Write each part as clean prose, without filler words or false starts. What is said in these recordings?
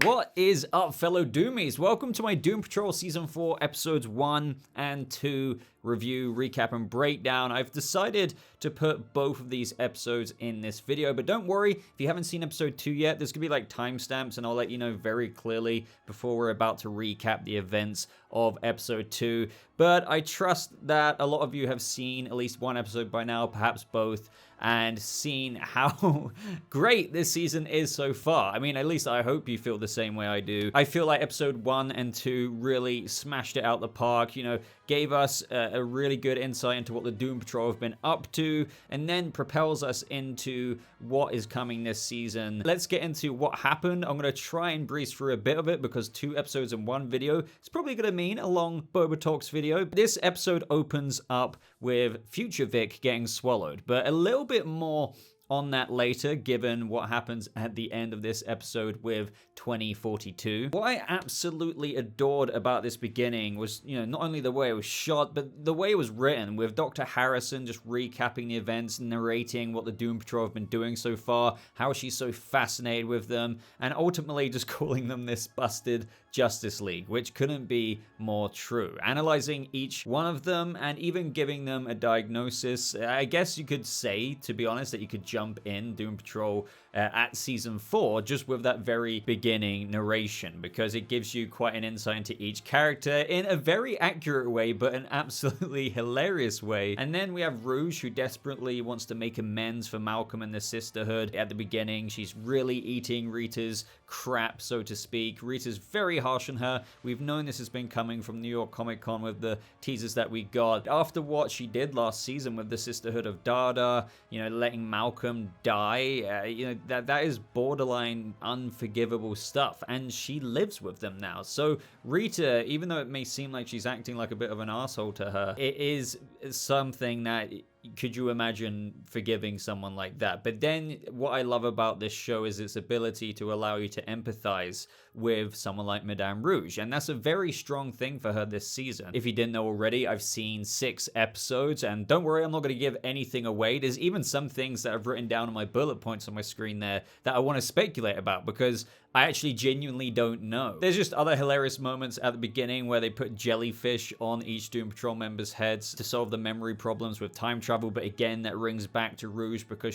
What is up, fellow Doomies? Welcome to my Doom Patrol Season 4 Episodes 1 and 2 review, recap, and breakdown. I've decided to put both of these episodes in this video, but don't worry, if you haven't seen Episode 2 yet, there's going to be like timestamps, and I'll let you know very clearly before we're about to recap the events of Episode 2. But I trust that a lot of you have seen at least one episode by now, perhaps both, and seen how great this season is so far. I mean, at least I hope you feel the same way I do. I feel like Episode 1 and 2 really smashed it out the park, you know, gave us a really good insight into what the Doom Patrol have been up to, and then propels us into what is coming this season. Let's get into what happened. I'm going to try and breeze through a bit of it because 2 episodes in one video is probably going to mean a long BobaTalks video. This episode opens up with Future Vic getting swallowed, but a little bit more on that later, given what happens at the end of this episode with 2042. What I absolutely adored about this beginning was, you know, not only the way it was shot, but the way it was written, with Dr. Harrison just recapping the events, narrating what the Doom Patrol have been doing so far, how she's so fascinated with them, and ultimately just calling them this busted Justice League, which couldn't be more true. Analyzing each one of them and even giving them a diagnosis. I guess you could say, to be honest, that you could jump in Doom Patrol at Season 4 just with that very beginning narration, because it gives you quite an insight into each character in a very accurate way, but an absolutely hilarious way. And then we have Rouge, who desperately wants to make amends for Malcolm and the Sisterhood. At the beginning, she's really eating Rita's crap, so to speak. Rita's very harsh on her. We've known this has been coming from New York Comic Con with the teasers that we got. After what she did last season with the Sisterhood of Dada, you know, letting Malcolm die, you know, that is borderline unforgivable stuff, and she lives with them now. So Rita, even though it may seem like she's acting like a bit of an asshole to her, it is something that, could you imagine forgiving someone like that? But then what I love about this show is its ability to allow you to empathize with someone like Madame Rouge, and that's a very strong thing for her this season. If you didn't know already, I've seen 6 episodes, and don't worry, I'm not going to give anything away. There's even some things that I've written down on my bullet points on my screen there that I want to speculate about, because I actually genuinely don't know. There's just other hilarious moments at the beginning where they put jellyfish on each Doom Patrol member's heads to solve the memory problems with time travel, but again, that rings back to Rouge because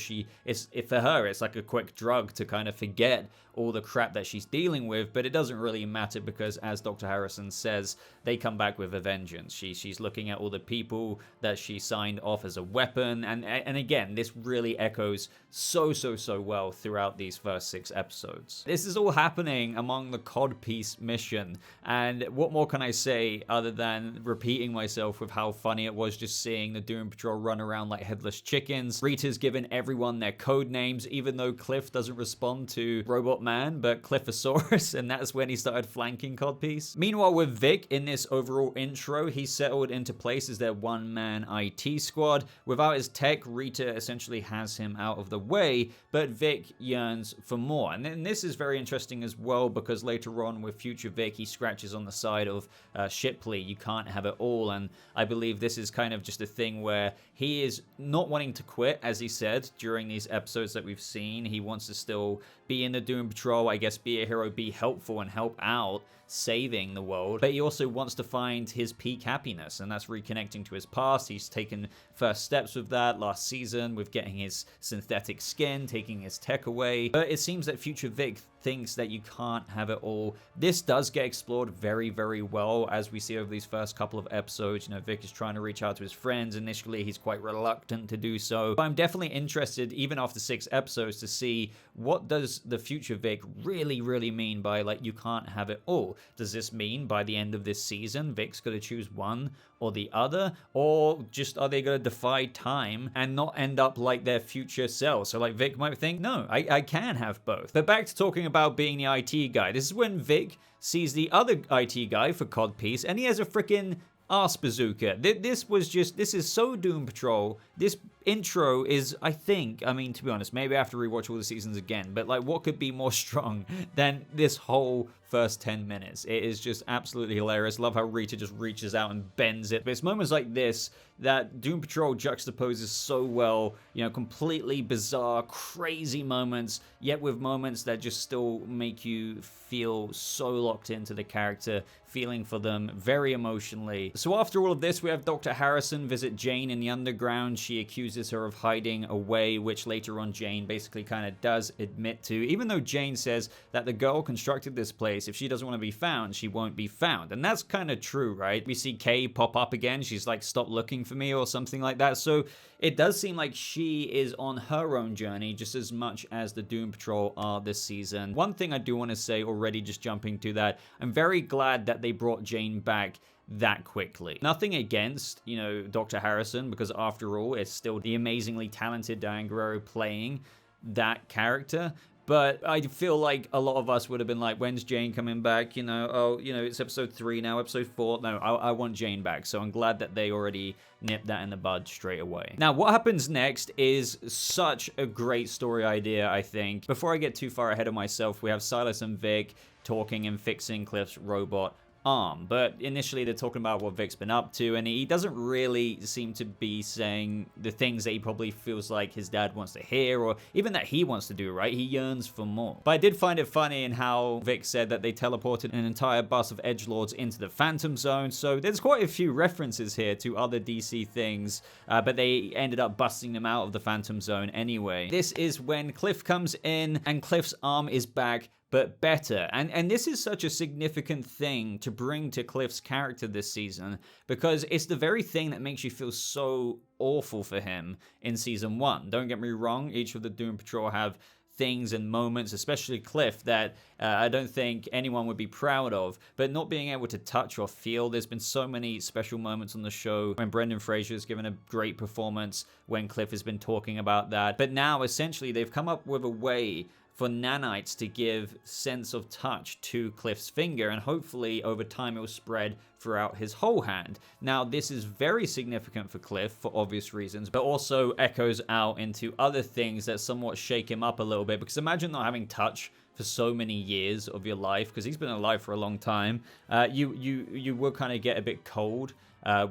for her, it's like a quick drug to kind of forget all the crap that she's dealing with, but it doesn't really matter because, as Dr. Harrison says, they come back with a vengeance. She's looking at all the people that she signed off as a weapon, and again, this really echoes so well throughout these first 6 episodes. This is all happening among the Codpiece mission, and what more can I say other than repeating myself with how funny it was just seeing the Doom Patrol run around like headless chickens. Rita's given everyone their code names, even though Cliff doesn't respond to Robot Man, but Cliffosaurus, and that's when he started flanking Codpiece. Meanwhile, with Vic in this overall intro, he's settled into place as their one-man IT squad. Without his tech, Rita essentially has him out of the way, but Vic yearns for more. And then this is very interesting as well, because later on with Future Vic, he scratches on the side of Shipley, you can't have it all, and I believe this is kind of just a thing where he is not wanting to quit, as he said during these episodes that we've seen. He wants to still be in the Doom Patrol, I guess, be a hero, be helpful, and help out saving the world, but he also wants to find his peak happiness, and that's reconnecting to his past. He's taken first steps with that last season with getting his synthetic skin, taking his tech away, but it seems that Future Vic thinks that you can't have it all. This does get explored very well, as we see over these first couple of episodes. You know, Vic is trying to reach out to his friends. Initially, he's quite reluctant to do so, but I'm definitely interested, even after 6 episodes, to see what does the Future Vic really mean by, like, you can't have it all. Does this mean by the end of this season, Vic's going to choose one or the other, or just are they going to defy time and not end up like their future selves? So like Vic might think, no, I can have both. But back to talking about being the IT guy. This is when Vic sees the other IT guy for Codpiece, and he has a freaking arse bazooka. This is so Doom Patrol. This intro is, I think, I mean, to be honest, maybe I have to rewatch all the seasons again, but like, what could be more strong than this whole first 10 minutes? It is just absolutely hilarious. Love how Rita just reaches out and bends it. But it's moments like this that Doom Patrol juxtaposes so well, you know, completely bizarre, crazy moments, yet with moments that just still make you feel so locked into the character, feeling for them very emotionally. So after all of this, we have Dr. Harrison visit Jane in the underground. She accuses her of hiding away, which later on Jane basically kind of does admit to, even though Jane says that the girl constructed this place. If she doesn't want to be found, she won't be found. And that's kind of true, right? We see Kay pop up again. She's like, stop looking for me or something like that. So it does seem like she is on her own journey just as much as the Doom Patrol are this season. One thing I do want to say already, just jumping to that, I'm very glad that they brought Jane back that quickly. Nothing against, you know, Dr. Harrison, because after all, it's still the amazingly talented Diane Guerrero playing that character. But I feel like a lot of us would have been like, when's Jane coming back? You know, oh, you know, it's episode 3 now, episode 4. No, I want Jane back. So I'm glad that they already nipped that in the bud straight away. Now, what happens next is such a great story idea, I think. Before I get too far ahead of myself, we have Silas and Vic talking and fixing Cliff's robot arm. But initially they're talking about what Vic's been up to, and he doesn't really seem to be saying the things that he probably feels like his dad wants to hear, or even that he wants to do, right? He yearns for more. But I did find it funny in how Vic said that they teleported an entire bus of edgelords into the Phantom Zone, so there's quite a few references here to other DC things, but they ended up busting them out of the Phantom Zone anyway. This is when Cliff comes in, and Cliff's arm is back, but better. And this is such a significant thing to bring to Cliff's character this season, because it's the very thing that makes you feel so awful for him in season 1. Don't get me wrong, each of the Doom Patrol have things and moments, especially Cliff, that I don't think anyone would be proud of, but not being able to touch or feel. There's been so many special moments on the show when Brendan Fraser has given a great performance, when Cliff has been talking about that. But now, essentially, they've come up with a way for nanites to give sense of touch to Cliff's finger, and hopefully over time it will spread throughout his whole hand. Now, this is very significant for Cliff for obvious reasons, but also echoes out into other things that somewhat shake him up a little bit, because imagine not having touch for so many years of your life, because he's been alive for a long time. You will kind of get a bit cold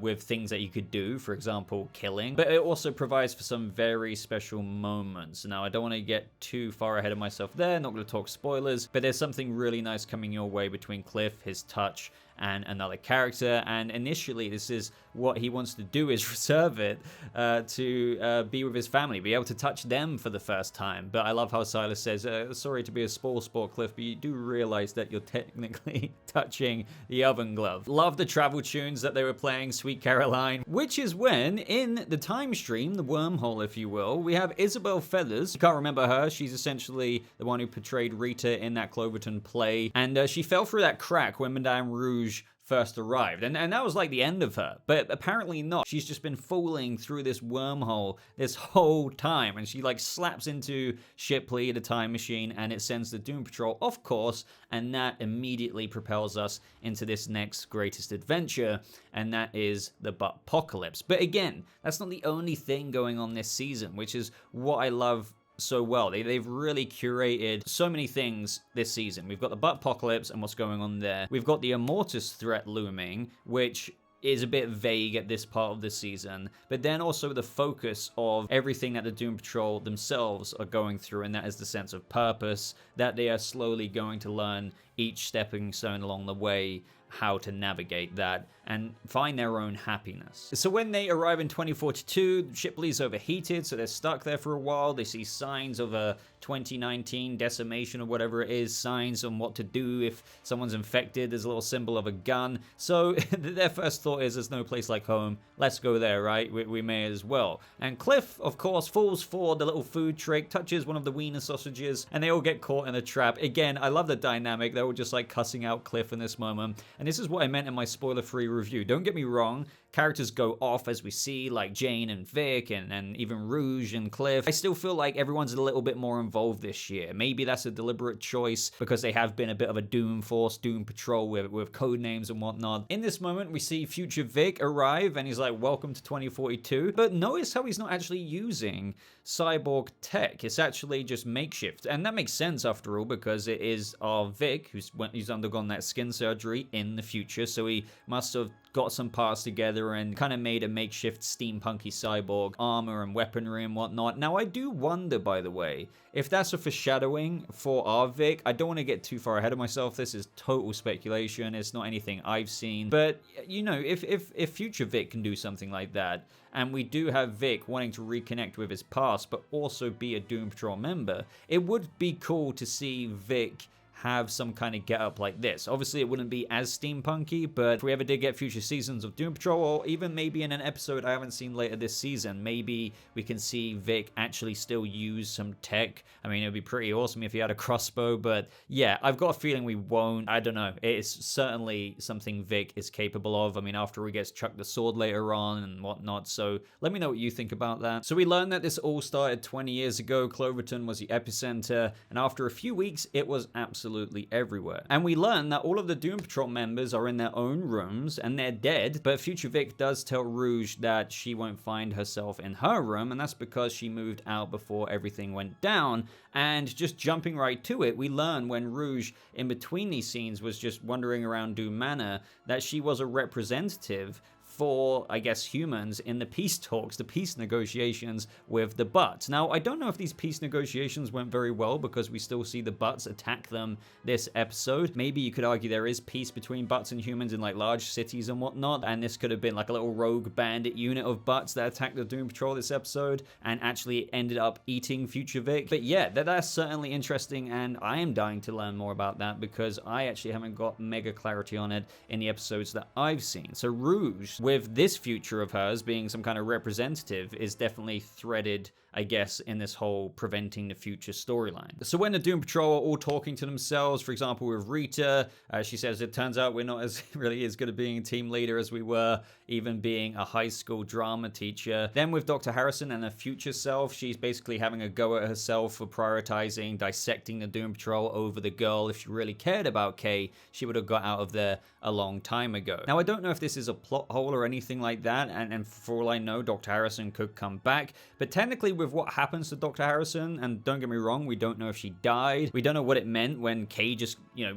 with things that you could do, for example, killing. But it also provides for some very special moments. Now, I don't want to get too far ahead of myself there, not going to talk spoilers, but there's something really nice coming your way between Cliff, his touch, and another character. And initially, this is what he wants to do, is reserve it to be with his family, be able to touch them for the first time. But I love how Silas says, sorry to be a spoil sport, Cliff, but you do realize that you're technically touching the oven glove. Love the travel tunes that they were playing, Sweet Caroline, which is when, in the time stream, the wormhole, if you will, we have Isabel Feathers. You can't remember her. She's essentially the one who portrayed Rita in that Cloverton play. And she fell through that crack when Madame Rouge first arrived, and that was like the end of her, but apparently not. She's just been falling through this wormhole this whole time, and she like slaps into Shipley, the time machine, and it sends the Doom Patrol off course, and that immediately propels us into this next greatest adventure, and that is the Buttpocalypse. But again, that's not the only thing going on this season, which is what I love so well. They've really curated so many things this season. We've got the Buttpocalypse and what's going on there. We've got the Immortus threat looming, which is a bit vague at this part of the season, but then also the focus of everything that the Doom Patrol themselves are going through, and that is the sense of purpose, that they are slowly going to learn each stepping stone along the way how to navigate that and find their own happiness. So when they arrive in 2042, Shipley's overheated, so they're stuck there for a while. They see signs of a 2019 decimation or whatever it is, signs on what to do if someone's infected. There's a little symbol of a gun. So their first thought is, there's no place like home. Let's go there, right? We may as well. And Cliff, of course, falls for the little food trick, touches one of the wiener sausages, and they all get caught in a trap. Again, I love the dynamic. They're were just like cussing out Cliff in this moment. And this is what I meant in my spoiler-free review. Don't get me wrong, characters go off as we see, like Jane and Vic and even Rouge and Cliff. I still feel like everyone's a little bit more involved this year. Maybe that's a deliberate choice because they have been a bit of a Doom Force, Doom Patrol with code names and whatnot. In this moment, we see future Vic arrive and he's like, welcome to 2042. But notice how he's not actually using Cyborg tech. It's actually just makeshift. And that makes sense after all because it is our Vic who's undergone that skin surgery in the future. So he must have got some parts together and kind of made a makeshift steampunky cyborg armor and weaponry and whatnot. Now, I do wonder, by the way, if that's a foreshadowing for our Vic. I don't want to get too far ahead of myself. This is total speculation. It's not anything I've seen. But, you know, if future Vic can do something like that, and we do have Vic wanting to reconnect with his past, but also be a Doom Patrol member, it would be cool to see Vic have some kind of get up like this. Obviously, it wouldn't be as steampunky, but if we ever did get future seasons of Doom Patrol, or even maybe in an episode I haven't seen later this season, maybe we can see Vic actually still use some tech. I mean, it would be pretty awesome if he had a crossbow, but yeah, I've got a feeling we won't. I don't know. It's certainly something Vic is capable of. I mean, after he gets chucked the sword later on and whatnot, so let me know what you think about that. So we learned that this all started 20 years ago. Cloverton was the epicenter, and after a few weeks, it was absolutely everywhere. And we learn that all of the Doom Patrol members are in their own rooms and they're dead, but future Vic does tell Rouge that she won't find herself in her room, and that's because she moved out before everything went down. And just jumping right to it, we learn when Rouge, in between these scenes, was just wandering around Doom Manor, that she was a representative for, I guess, humans in the peace talks, the peace negotiations with the Butts. Now, I don't know if these peace negotiations went very well because we still see the Butts attack them this episode. Maybe you could argue there is peace between Butts and humans in like large cities and whatnot, and this could have been like a little rogue bandit unit of Butts that attacked the Doom Patrol this episode and actually ended up eating future Vic. But yeah, that's certainly interesting, and I am dying to learn more about that because I actually haven't got mega clarity on it in the episodes that I've seen. So Rouge, with this future of hers being some kind of representative, is definitely threaded, I guess, in this whole preventing the future storyline. So when the Doom Patrol are all talking to themselves, for example with Rita, she says it turns out we're not as really as good at being a team leader as we were, even being a high school drama teacher. Then with Dr. Harrison and her future self, she's basically having a go at herself for prioritizing dissecting the Doom Patrol over the girl. If she really cared about Kay, she would have got out of there a long time ago. Now, I don't know if this is a plot hole or anything like that, and for all I know, Dr. Harrison could come back, but technically with what happens to Dr. Harrison, and don't get me wrong, we don't know if she died, we don't know what it meant when Kay just, you know,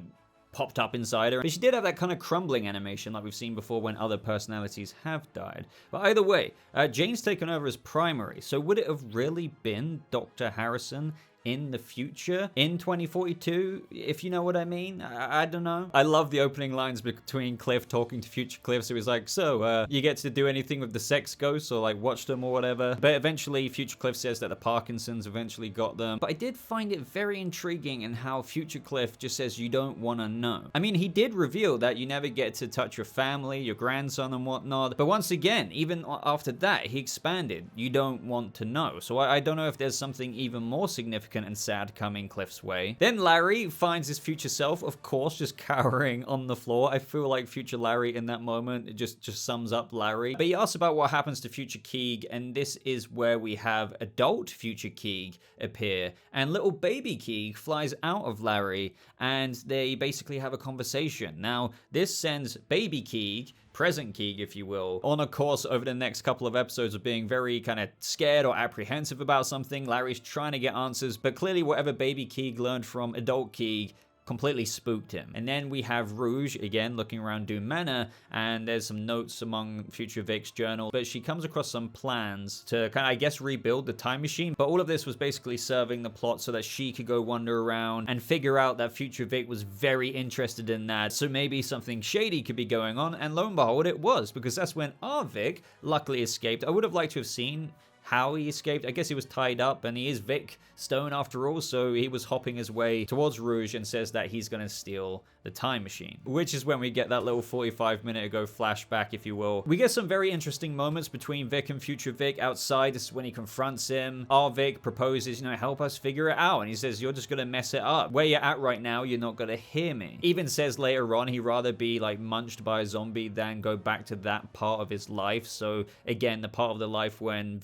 popped up inside her, but she did have that kind of crumbling animation like we've seen before when other personalities have died. But either way, Jane's taken over as primary, so would it have really been Dr. Harrison in the future in 2042, if you know what I mean? I don't know. I love the opening lines between Cliff talking to future Cliff. So he's like, so you get to do anything with the sex ghosts or like watch them or whatever? But eventually future Cliff says that the Parkinsons eventually got them. But I did find it very intriguing in how future Cliff just says you don't want to know. I mean, he did reveal that you never get to touch your family, your grandson and whatnot, but once again, even after that, he expanded, you don't want to know. So I don't know if there's something even more significant and sad coming Cliff's way. Then Larry finds his future self, of course, just cowering on the floor. I feel like future Larry in that moment, it just sums up Larry. But he asks about what happens to future Keeg, and this is where we have adult future Keeg appear, and little baby Keeg flies out of Larry, and they basically have a conversation. Now, this sends baby Keeg, present Keeg, if you will, on a course over the next couple of episodes of being very kind of scared or apprehensive about something. Larry's trying to get answers, but clearly whatever baby Keeg learned from adult Keeg completely spooked him. And then we have Rouge, again, looking around Doom Manor, and there's some notes among future Vic's journal, but she comes across some plans to kind of, I guess, rebuild the time machine. But all of this was basically serving the plot so that she could go wander around and figure out that future Vic was very interested in that. So maybe something shady could be going on, and lo and behold, it was, because that's when our Vic luckily escaped. I would have liked to have seen how he escaped. I guess he was tied up, and he is Vic Stone after all, so he was hopping his way towards Rouge and says that he's going to steal the time machine, which is when we get that little 45-minute ago flashback, if you will. We get some very interesting moments between Vic and future Vic outside. This is when he confronts him. Our Vic proposes, help us figure it out. And he says, you're just gonna mess it up. Where you're at right now, you're not gonna hear me. Even says later on, he'd rather be like munched by a zombie than go back to that part of his life. So again, the part of the life when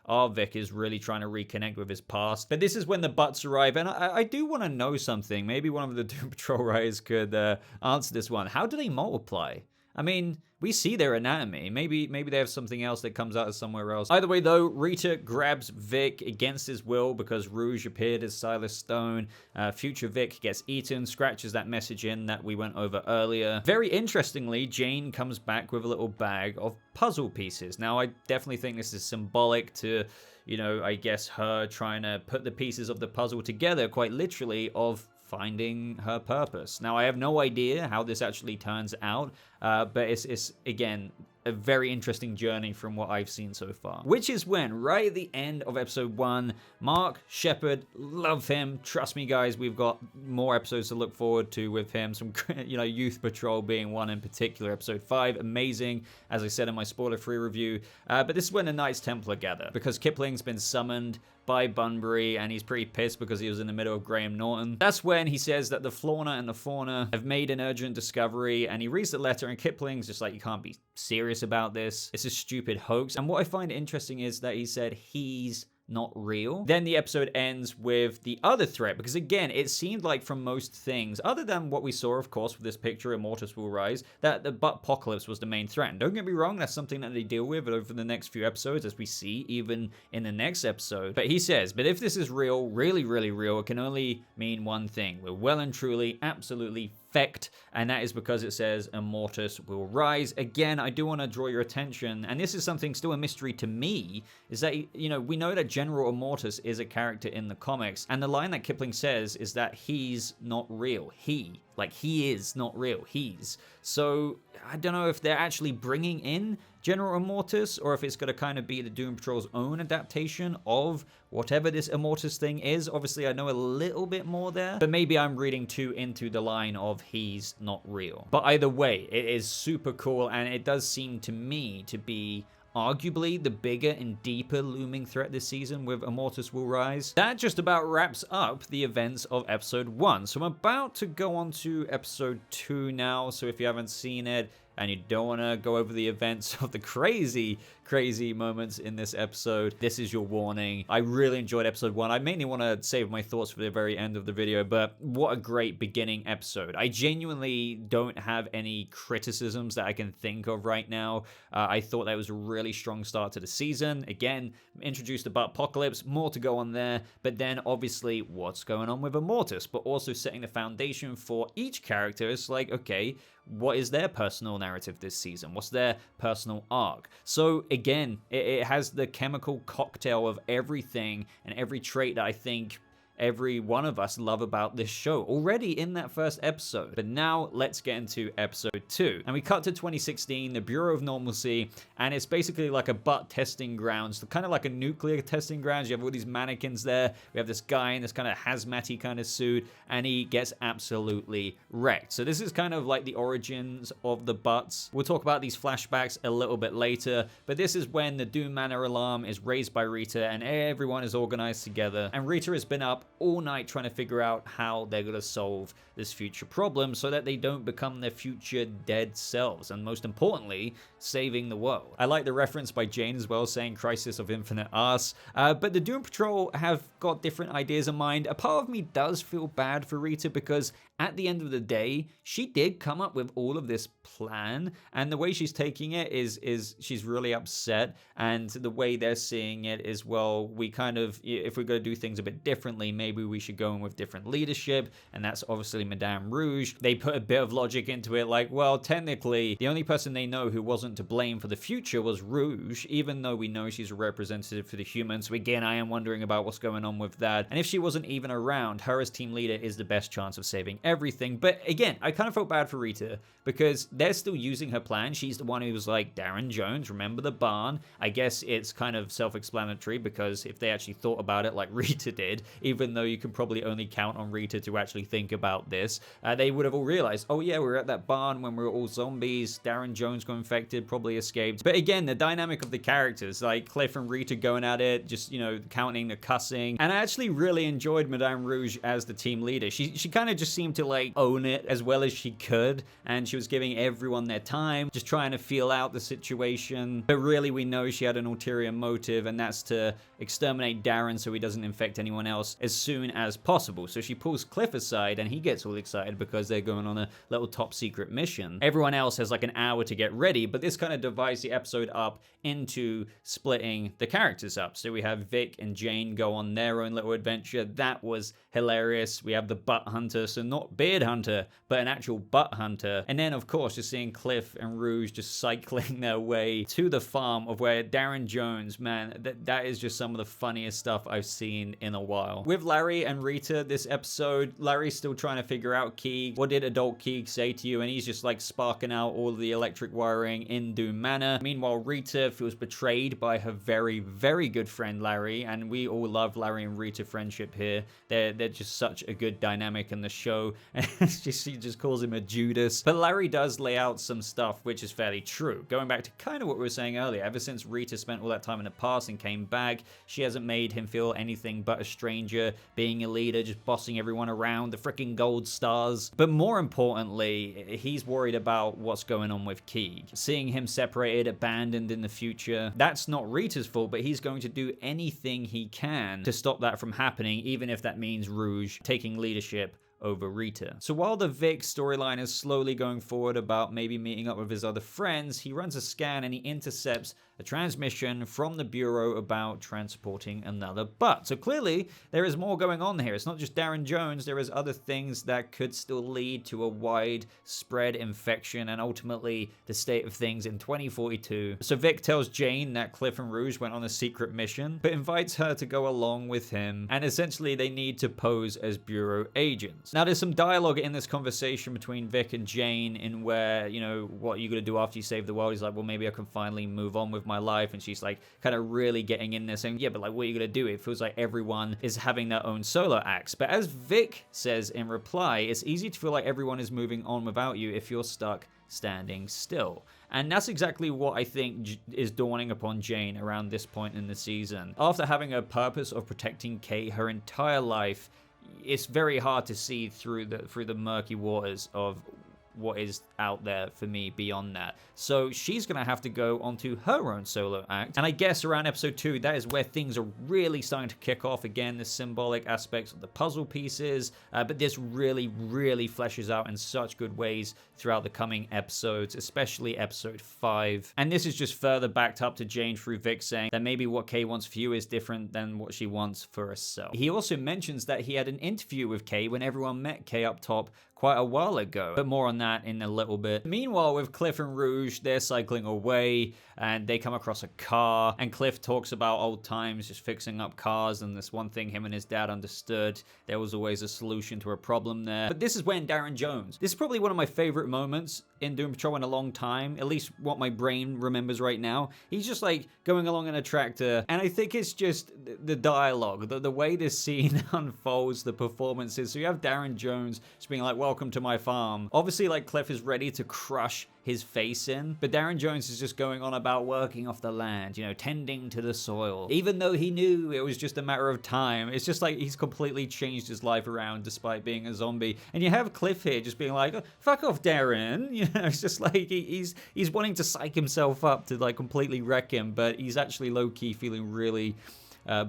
our Vic is really trying to reconnect with his past. But this is when the Butts arrive, and I do want to know something. Maybe one of the Doom Patrol writers could answer this one. How do they multiply? I mean, we see their anatomy. Maybe they have something else that comes out of somewhere else. Either way, though, Rita grabs Vic against his will because Rouge appeared as Silas Stone. Future Vic gets eaten, scratches that message in that we went over earlier. Very interestingly, Jane comes back with a little bag of puzzle pieces. Now, I definitely think this is symbolic to, I guess her trying to put the pieces of the puzzle together, quite literally, of finding her purpose. Now, I have no idea how this actually turns out, but it's again, a very interesting journey from what I've seen so far. Which is when, right at the end of episode 1, Mark Sheppard, love him. Trust me, guys, we've got more episodes to look forward to with him. Some, Youth Patrol being one in particular. Episode 5, amazing, as I said in my spoiler-free review. But this is when the Knights Templar gather, because Kipling's been summoned by Bunbury, and he's pretty pissed because he was in the middle of Graham Norton. That's when he says that the Flora and the Fauna have made an urgent discovery, and he reads the letter, and Kipling's just like, you can't be serious about this. It's a stupid hoax. And what I find interesting is that he said he's not real. Then the episode ends with the other threat, because again, it seemed like from most things, other than what we saw, of course, with this picture, Immortus will rise, that the Buttpocalypse was the main threat. And don't get me wrong, that's something that they deal with over the next few episodes, as we see even in the next episode. But he says, but if this is real, really, really real, it can only mean one thing. We're well and truly, absolutely effect, and that is because it says Immortus will rise. Again, I do want to draw your attention, and this is something still a mystery to me, is that, we know that General Immortus is a character in the comics, and the line that Kipling says is that he's not real. He is not real. He's. So, I don't know if they're actually bringing in General Immortus, or if it's going to kind of be the Doom Patrol's own adaptation of whatever this Immortus thing is. Obviously, I know a little bit more there, but maybe I'm reading too into the line of he's not real. But either way, it is super cool, and it does seem to me to be arguably the bigger and deeper looming threat this season with Immortus will rise. That just about wraps up the events of episode 1. So I'm about to go on to episode 2 now, so if you haven't seen it, and you don't want to go over the events of the crazy moments in this episode, this is your warning. I really enjoyed episode 1. I mainly want to save my thoughts for the very end of the video, but what a great beginning episode. I genuinely don't have any criticisms that I can think of right now. I thought that was a really strong start to the season. Again, introduced the Buttpocalypse, more to go on there, but then obviously what's going on with Immortus, but also setting the foundation for each character. It's like, okay, what is their personal narrative this season? What's their personal arc? So again, it has the chemical cocktail of everything and every trait that I think every one of us love about this show already in that first episode. But now let's get into episode 2. And we cut to 2016, the Bureau of Normalcy, and it's basically like a butt testing grounds, kind of like a nuclear testing grounds. You have all these mannequins there. We have this guy in this kind of hazmat-y kind of suit, and he gets absolutely wrecked. So this is kind of like the origins of the butts. We'll talk about these flashbacks a little bit later, but this is when the Doom Manor alarm is raised by Rita, and everyone is organized together. And Rita has been up all night trying to figure out how they're going to solve this future problem so that they don't become their future dead selves, and most importantly, saving the world. I like the reference by Jane as well, saying Crisis of Infinite Arse, but the Doom Patrol have got different ideas in mind. A part of me does feel bad for Rita, because at the end of the day, she did come up with all of this plan, and the way she's taking it is she's really upset, and the way they're seeing it is, well, we kind of, if we're going to do things a bit differently, maybe we should go in with different leadership, and that's obviously Madame Rouge. They put a bit of logic into it, like, well, technically, the only person they know who wasn't to blame for the future was Rouge, even though we know she's a representative for the humans. So again, I am wondering about what's going on with that, and if she wasn't even around, her as team leader is the best chance of saving everything. But again, I kind of felt bad for Rita because they're still using her plan. She's the one who was like, Darren Jones, remember the barn? I guess it's kind of self-explanatory because if they actually thought about it like Rita did, even though you can probably only count on Rita to actually think about this, they would have all realized, oh yeah, we were at that barn when we were all zombies. Darren Jones got infected, probably escaped. But again, the dynamic of the characters, like Cliff and Rita going at it, just, counting the cussing. And I actually really enjoyed Madame Rouge as the team leader. She kind of just seemed to like own it as well as she could, and she was giving everyone their time, just trying to feel out the situation. But really, we know she had an ulterior motive, and that's to exterminate Darren so he doesn't infect anyone else as soon as possible. So she pulls Cliff aside, and he gets all excited because they're going on a little top secret mission. Everyone else has like an hour to get ready, but this kind of divides the episode up into splitting the characters up. So we have Vic and Jane go on their own little adventure. That was hilarious. We have the butt hunter, so not beard hunter, but an actual butt hunter. And then, of course, just seeing Cliff and Rouge just cycling their way to the farm of where Darren Jones, man, that is just some of the funniest stuff I've seen in a while. With Larry and Rita this episode, Larry's still trying to figure out Keeg. What did adult Keeg say to you? And he's just like sparking out all the electric wiring in Doom Manor. Meanwhile, Rita feels betrayed by her very, very good friend Larry, and we all love Larry and Rita friendship here. They're just such a good dynamic in the show. And she just calls him a Judas. But Larry does lay out some stuff which is fairly true. Going back to kind of what we were saying earlier, ever since Rita spent all that time in the past and came back, she hasn't made him feel anything but a stranger, being a leader, just bossing everyone around, the freaking gold stars. But more importantly, he's worried about what's going on with Keeg. Seeing him separated, abandoned in the future, that's not Rita's fault, but he's going to do anything he can to stop that from happening, even if that means Rouge taking leadership over Rita. So while the Vic storyline is slowly going forward about maybe meeting up with his other friends, he runs a scan and he intercepts a transmission from the Bureau about transporting another butt. So clearly there is more going on here. It's not just Darren Jones. There is other things that could still lead to a widespread infection and ultimately the state of things in 2042. So Vic tells Jane that Cliff and Rouge went on a secret mission, but invites her to go along with him, and essentially they need to pose as Bureau agents. Now there's some dialogue in this conversation between Vic and Jane in where, what are you going to do after you save the world? He's like, well, maybe I can finally move on with my life. And she's like kind of really getting in there saying, yeah, but like, what are you going to do? It feels like everyone is having their own solo acts. But as Vic says in reply, it's easy to feel like everyone is moving on without you if you're stuck standing still. And that's exactly what I think is dawning upon Jane around this point in the season. After having a purpose of protecting Kate her entire life, it's very hard to see through the murky waters of what is out there for me beyond that. So she's going to have to go onto her own solo act. And I guess around episode 2, that is where things are really starting to kick off again, the symbolic aspects of the puzzle pieces. But this really, really fleshes out in such good ways throughout the coming episodes, especially episode 5. And this is just further backed up to Jane through Vic saying that maybe what Kay wants for you is different than what she wants for herself. He also mentions that he had an interview with Kay when everyone met Kay up top quite a while ago, but more on that in a little bit. Meanwhile, with Cliff and Rouge, they're cycling away and they come across a car, and Cliff talks about old times, just fixing up cars, and this one thing him and his dad understood, there was always a solution to a problem there. But this is when Darren Jones, this is probably one of my favorite moments in Doom Patrol in a long time, at least what my brain remembers right now. He's just like going along in a tractor, and I think it's just the dialogue, the way this scene unfolds, the performances. So you have Darren Jones just being like, welcome to my farm. Obviously, like, Cliff is ready to crush his face in, but Darren Jones is just going on about working off the land, tending to the soil, even though he knew it was just a matter of time. It's just like he's completely changed his life around despite being a zombie. And you have Cliff here just being like, oh, fuck off, Darren. It's just like he's wanting to psych himself up to like completely wreck him, but he's actually low-key feeling really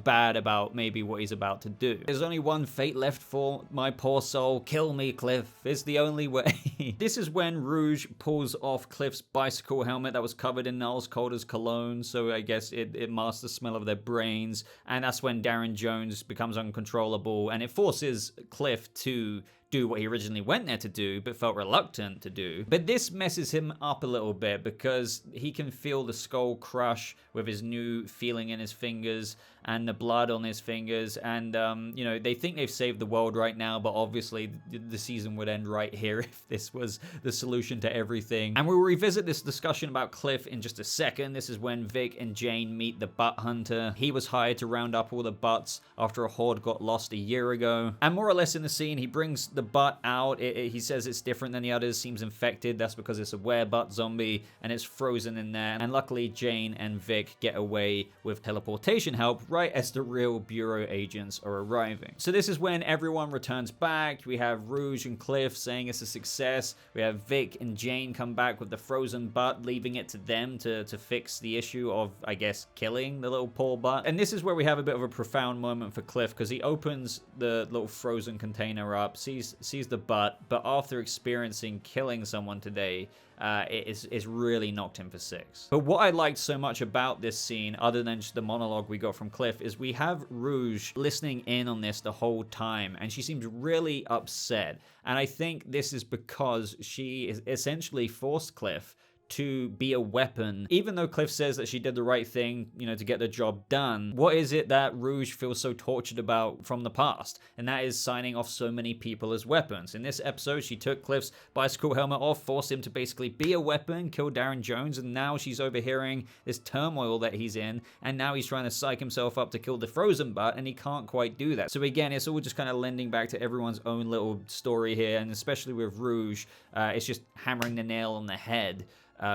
bad about maybe what he's about to do. There's only one fate left for my poor soul. Kill me, Cliff. It's the only way. This is when Rouge pulls off Cliff's bicycle helmet that was covered in Niles Calder's cologne, so I guess it masks the smell of their brains, and that's when Darren Jones becomes uncontrollable, and it forces Cliff to do what he originally went there to do, but felt reluctant to do. But this messes him up a little bit because he can feel the skull crush with his new feeling in his fingers and the blood on his fingers. And, you know, they think they've saved the world right now, but obviously the season would end right here if this was the solution to everything. And we'll revisit this discussion about Cliff in just a second. This is when Vic and Jane meet the Butt Hunter. He was hired to round up all the butts after a horde got lost a year ago. And more or less in the scene, he brings the butt out. He says it's different than the others, seems infected. That's because it's a werebutt zombie and it's frozen in there. And luckily, Jane and Vic get away with teleportation help right as the real Bureau agents are arriving. So this is when everyone returns back. We have Rouge and Cliff saying it's a success. We have Vic and Jane come back with the frozen butt, leaving it to them to fix the issue of, I guess, killing the little poor butt. And this is where we have a bit of a profound moment for Cliff, because he opens the little frozen container up, sees the butt, but after experiencing killing someone today, it's really knocked him for 6. But what I liked so much about this scene, other than just the monologue we got from Cliff, is we have Rouge listening in on this the whole time, and she seems really upset. And I think this is because she is essentially forced Cliff to be a weapon. Even though Cliff says that she did the right thing, you know, to get the job done, what is it that Rouge feels so tortured about from the past? And that is signing off so many people as weapons. In this episode, she took Cliff's bicycle helmet off, forced him to basically be a weapon, kill Darren Jones, and now she's overhearing this turmoil that he's in, and now he's trying to psych himself up to kill the frozen butt, and he can't quite do that. So again, it's all just kind of lending back to everyone's own little story here, and especially with Rouge, it's just hammering the nail on the head.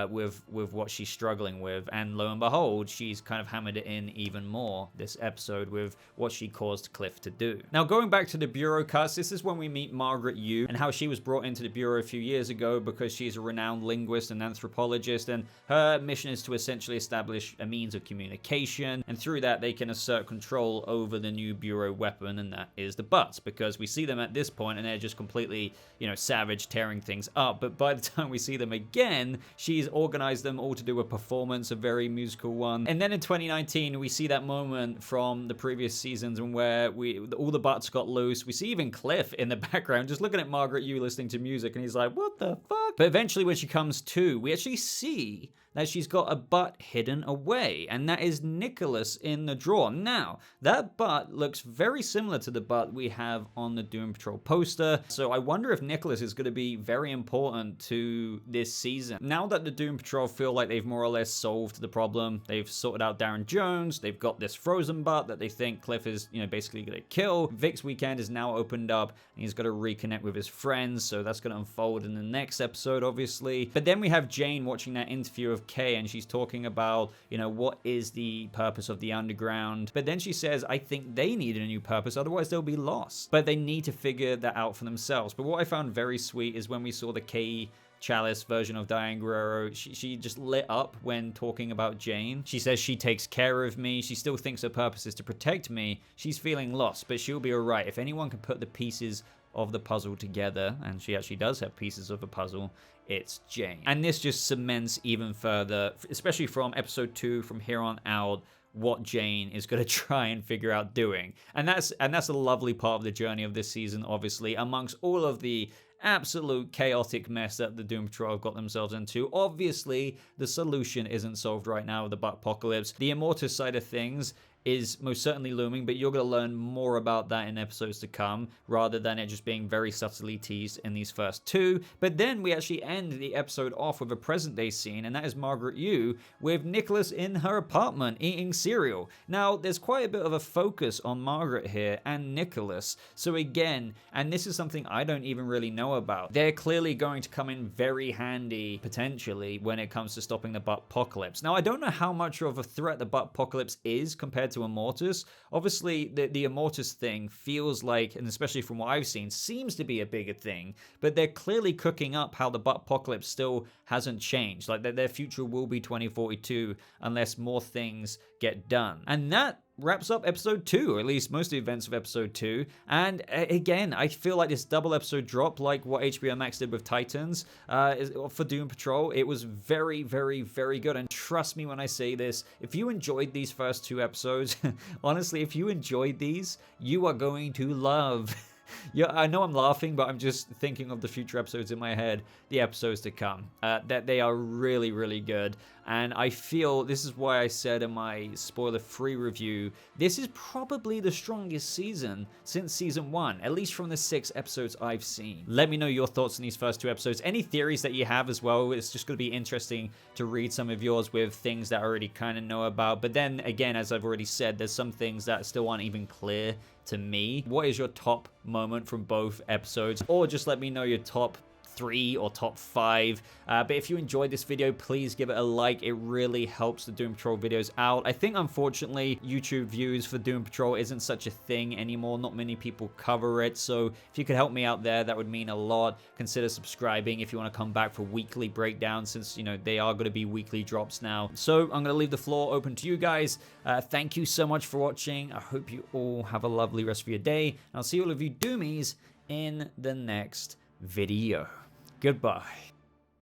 With what she's struggling with, and lo and behold, she's kind of hammered it in even more this episode with what she caused Cliff to do. Now, going back to the Bureau cuts, this is when we meet Margaret Yu and how she was brought into the Bureau a few years ago because she's a renowned linguist and anthropologist, and her mission is to essentially establish a means of communication, and through that they can assert control over the new Bureau weapon, and that is the butts, because we see them at this point and they're just completely, you know, savage, tearing things up. But by the time we see them again, she's organized them all to do a performance, a very musical one. And then in 2019, we see that moment from the previous seasons where all the butts got loose. We see even Cliff in the background just looking at Margaret Yu listening to music, and he's like, what the fuck? But eventually when she comes to, we actually see that she's got a butt hidden away, and that is Nicholas in the drawer. Now, that butt looks very similar to the butt we have on the Doom Patrol poster, so I wonder if Nicholas is going to be very important to this season. Now that the Doom Patrol feel like they've more or less solved the problem, they've sorted out Darren Jones, they've got this frozen butt that they think Cliff is, you know, basically going to kill. Vic's weekend is now opened up, and he's got to reconnect with his friends, so that's going to unfold in the next episode, obviously. But then we have Jane watching that interview of Kay, and she's talking about, you know, what is the purpose of the underground. But then she says, I think they need a new purpose, otherwise they'll be lost. But they need to figure that out for themselves. But what I found very sweet is when we saw the Kay Chalice version of Diane Guerrero, she just lit up when talking about Jane. She says she takes care of me. She still thinks her purpose is to protect me. She's feeling lost, but she'll be all right. If anyone can put the pieces of the puzzle together, and she actually does have pieces of a puzzle, it's Jane. And this just cements even further, especially from episode 2, from here on out, what Jane is going to try and figure out doing. And that's a lovely part of the journey of this season, obviously, amongst all of the absolute chaotic mess that the Doom Patrol have got themselves into. Obviously, the solution isn't solved right now with the Buttpocalypse. The Immortus side of things is most certainly looming, but you're going to learn more about that in episodes to come, rather than it just being very subtly teased in these first 2. But then we actually end the episode off with a present-day scene, and that is Margaret Yu with Nicholas in her apartment eating cereal. Now, there's quite a bit of a focus on Margaret here and Nicholas. So again, and this is something I don't even really know about, they're clearly going to come in very handy, potentially, when it comes to stopping the Buttpocalypse. Now, I don't know how much of a threat the Buttpocalypse is compared to Immortus. Obviously, the Immortus thing feels like, and especially from what I've seen, seems to be a bigger thing, but they're clearly cooking up how the Buttpocalypse still hasn't changed. Like, their future will be 2042 unless more things get done. And that wraps up episode 2, or at least most of the events of episode 2. And again, I feel like this double episode drop, like what HBO Max did with Titans for Doom Patrol, it was very, very, very good. And trust me when I say this, if you enjoyed these first 2 episodes, honestly, if you enjoyed these, you are going to love Yeah, I know I'm laughing, but I'm just thinking of the future episodes in my head, the episodes to come, that they are really, really good. And I feel this is why I said in my spoiler-free review, this is probably the strongest season since season 1, at least from the 6 episodes I've seen. Let me know your thoughts on these first 2 episodes. Any theories that you have as well. It's just going to be interesting to read some of yours with things that I already kind of know about. But then again, as I've already said, there's some things that still aren't even clear to me. What is your top moment from both episodes? Or just let me know your top 3 or top 5. But if you enjoyed this video, please give it a like. It really helps the Doom Patrol videos out. I think unfortunately YouTube views for Doom Patrol isn't such a thing anymore. Not many people cover it, so if you could help me out there, that would mean a lot. Consider subscribing if you want to come back for weekly breakdowns, since, you know, they are going to be weekly drops now. So I'm going to leave the floor open to you guys. Thank you so much for watching. I hope you all have a lovely rest of your day, and I'll see all of you Doomies in the next video. Goodbye.